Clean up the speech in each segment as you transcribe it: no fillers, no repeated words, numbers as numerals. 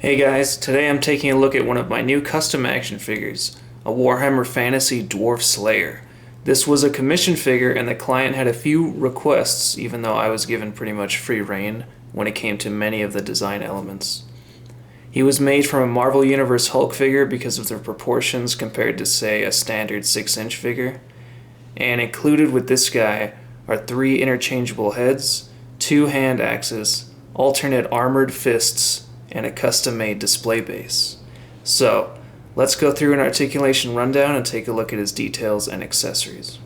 Hey guys, today I'm taking a look at one of my new custom action figures, a Warhammer Fantasy Dwarf Slayer. This was a commission figure and the client had a few requests, even though I was given pretty much free reign when it came to many of the design elements. He was made from a Marvel Universe Hulk figure because of their proportions compared to, say, a standard 6-inch figure. And included with this guy are 3 interchangeable heads, 2 hand axes, alternate armored fists, and a custom-made display base. So, let's go through an articulation rundown and take a look at his details and accessories.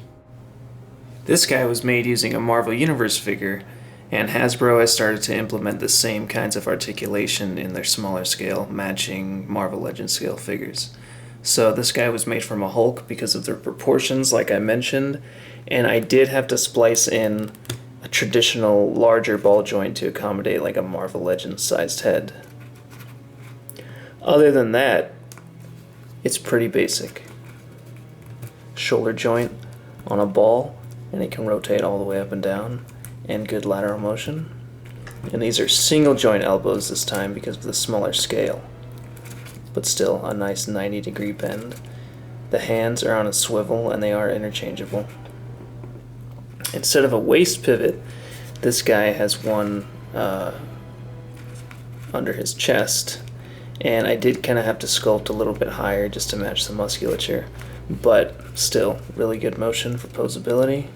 This guy was made using a Marvel Universe figure, and Hasbro has started to implement the same kinds of articulation in their smaller scale, matching Marvel Legends scale figures. So this guy was made from a Hulk because of their proportions, like I mentioned, and I did have to splice in a traditional larger ball joint to accommodate like a Marvel Legends sized head. Other than that, it's pretty basic. Shoulder joint on a ball, and it can rotate all the way up and down, and good lateral motion. And these are single joint elbows this time because of the smaller scale, but still a nice 90-degree bend. The hands are on a swivel and they are interchangeable. Instead of a waist pivot, this guy has one under his chest, and I did kind of have to sculpt a little bit higher just to match the musculature, but still really good motion for posability.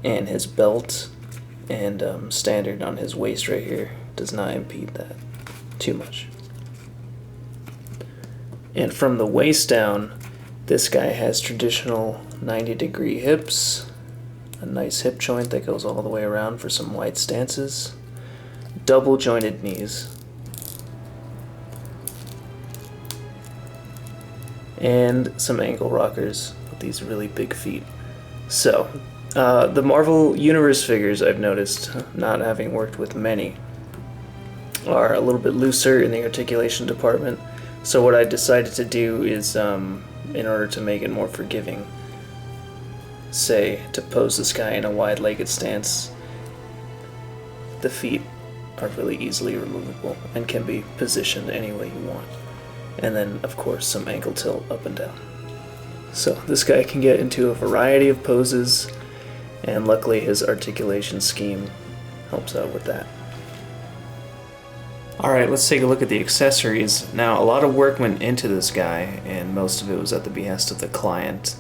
And his belt and standard on his waist right here does not impede that too much. And from the waist down, this guy has traditional 90-degree hips, a nice hip joint that goes all the way around for some wide stances, double jointed knees, and some ankle rockers with these really big feet. So, the Marvel Universe figures, I've noticed, not having worked with many, are a little bit looser in the articulation department. So what I decided to do is, in order to make it more forgiving, say, to pose this guy in a wide-legged stance, the feet are really easily removable and can be positioned any way you want. And then, of course, some ankle tilt up and down. So this guy can get into a variety of poses, and luckily his articulation scheme helps out with that. Alright, let's take a look at the accessories. Now, a lot of work went into this guy, and most of it was at the behest of the client.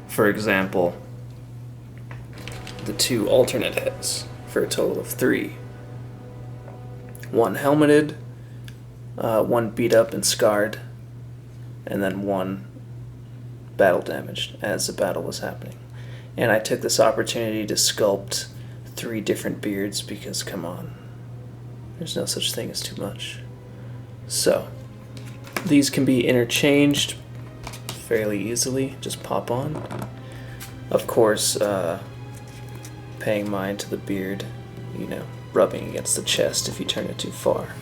For example, the 2 alternate heads, for a total of 3. 1 helmeted, 1 beat up and scarred, and then 1 battle damaged as the battle was happening. And I took this opportunity to sculpt 3 different beards because, come on, there's no such thing as too much. So, these can be interchanged fairly easily, just pop on. Of course, paying mind to the beard, rubbing against the chest if you turn it too far.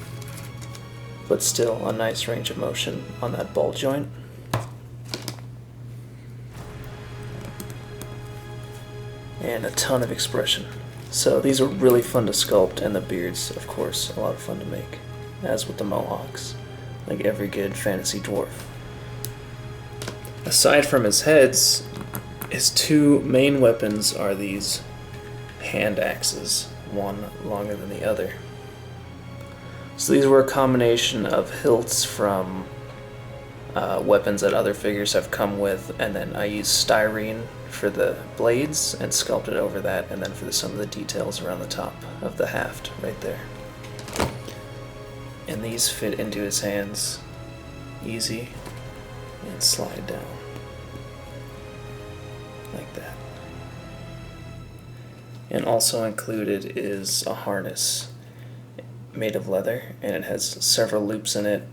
But still a nice range of motion on that ball joint. And a ton of expression. So these are really fun to sculpt, and the beards, of course, a lot of fun to make, as with the mohawks, like every good fantasy dwarf. Aside from his heads, his 2 main weapons are these hand axes, one longer than the other. So these were a combination of hilts from weapons that other figures have come with, and then I used styrene for the blades and sculpted over that, and then for some of the details around the top of the haft right there. And these fit into his hands easy and slide down like that. And also included is a harness made of leather, and it has several loops in it,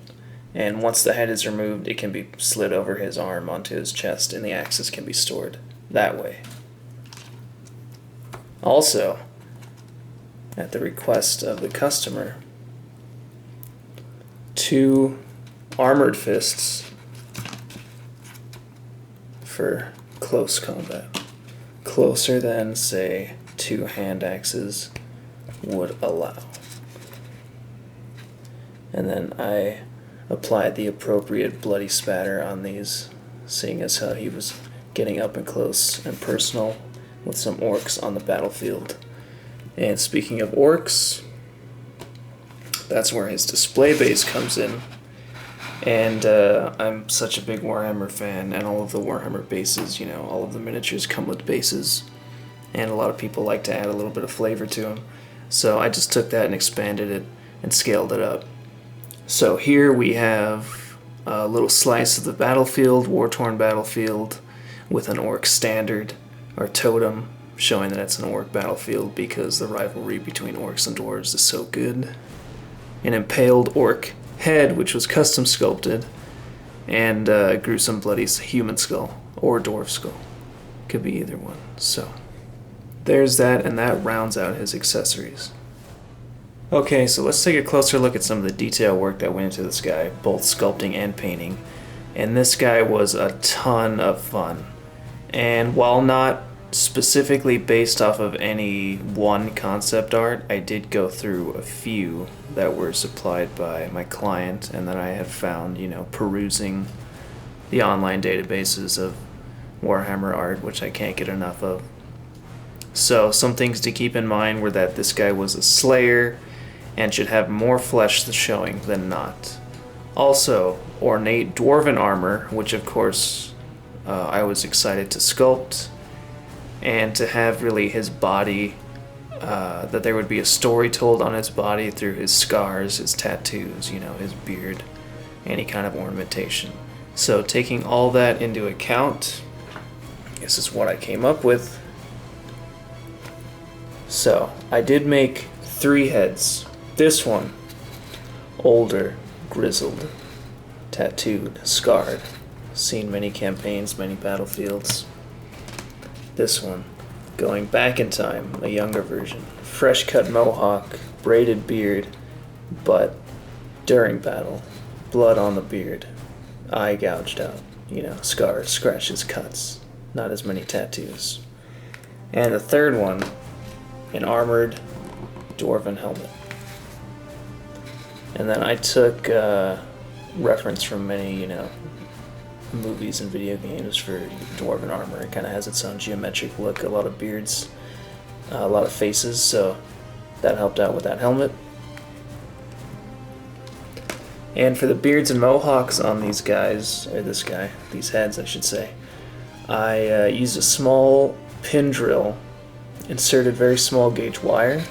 and once the head is removed it can be slid over his arm onto his chest, and the axes can be stored that way. Also, at the request of the customer, 2 armored fists for close combat, closer than, say, 2 hand axes would allow. And then I applied the appropriate bloody spatter on these, seeing as how he was getting up and close and personal with some orcs on the battlefield. And speaking of orcs, that's where his display base comes in. And I'm such a big Warhammer fan, and all of the Warhammer bases, you know, all of the miniatures come with bases, and a lot of people like to add a little bit of flavor to them. So I just took that and expanded it and scaled it up. So here we have a little slice of the battlefield, war-torn battlefield, with an orc standard, or totem, showing that it's an orc battlefield because the rivalry between orcs and dwarves is so good. An impaled orc head, which was custom sculpted, and a gruesome bloody human skull, or dwarf skull. Could be either one. So there's that, and that rounds out his accessories. Okay, so let's take a closer look at some of the detail work that went into this guy, both sculpting and painting. And this guy was a ton of fun. And while not specifically based off of any one concept art, I did go through a few that were supplied by my client and that I had found, you know, perusing the online databases of Warhammer art, which I can't get enough of. So some things to keep in mind were that this guy was a slayer and should have more flesh showing than not. Also, ornate dwarven armor, which of course I was excited to sculpt, and to have really his body, that there would be a story told on his body through his scars, his tattoos, you know, his beard, any kind of ornamentation. So taking all that into account, this is what I came up with. So I did make 3 heads. This one, older, grizzled, tattooed, scarred, seen many campaigns, many battlefields. This one, going back in time, a younger version, fresh cut mohawk, braided beard, but during battle, blood on the beard, eye gouged out, you know, scars, scratches, cuts, not as many tattoos. And the third one, an armored dwarven helmet. And then I took reference from many, you know, movies and video games for dwarven armor. It kind of has its own geometric look, a lot of beards, a lot of faces, so that helped out with that helmet. And for the beards and mohawks on these guys, or this guy, these heads I should say, I used a small pin drill, inserted very small gauge wire,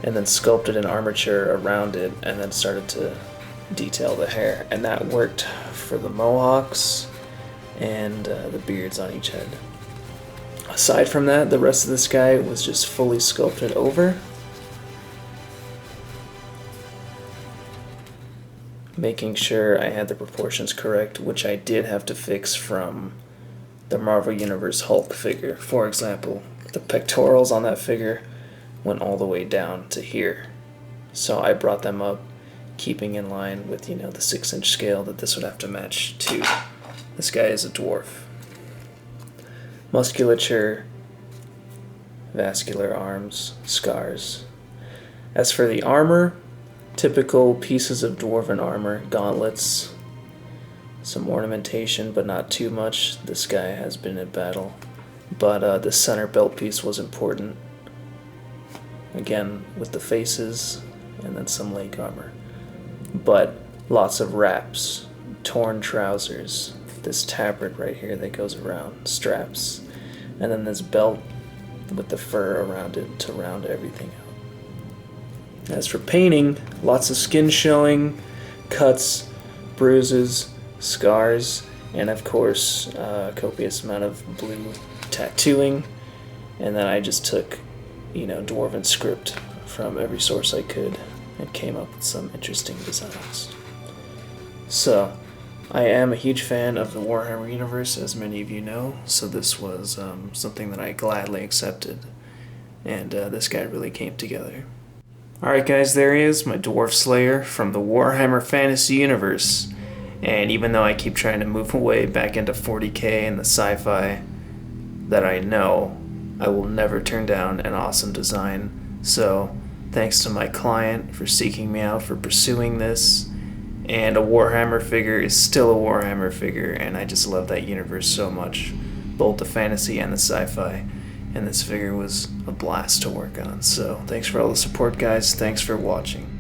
and then sculpted an armature around it, and then started to detail the hair. And that worked for the mohawks and the beards on each head. Aside from that, the rest of this guy was just fully sculpted over, making sure I had the proportions correct, which I did have to fix from the Marvel Universe Hulk figure. For example, the pectorals on that figure went all the way down to here, so I brought them up, keeping in line with, you know, the 6-inch scale that this would have to match to. This guy is a dwarf. Musculature, vascular arms, scars. As for the armor, typical pieces of dwarven armor, gauntlets, some ornamentation, but not too much. This guy has been in battle, but the center belt piece was important. Again, with the faces, and then some leg armor. But lots of wraps, torn trousers, this tabard right here that goes around, straps, and then this belt with the fur around it to round everything out. As for painting, lots of skin showing, cuts, bruises, scars, and of course a copious amount of blue tattooing. And then I just took, you know, dwarven script from every source I could and came up with some interesting designs. So I am a huge fan of the Warhammer universe, as many of you know, so this was something that I gladly accepted, and this guy really came together. Alright guys, there he is, my Dwarf Slayer from the Warhammer Fantasy Universe. And even though I keep trying to move away back into 40k and the sci-fi that I know, I will never turn down an awesome design. So thanks to my client for seeking me out, for pursuing this, and a Warhammer figure is still a Warhammer figure, and I just love that universe so much, both the fantasy and the sci-fi, and this figure was a blast to work on. So thanks for all the support, guys. Thanks for watching.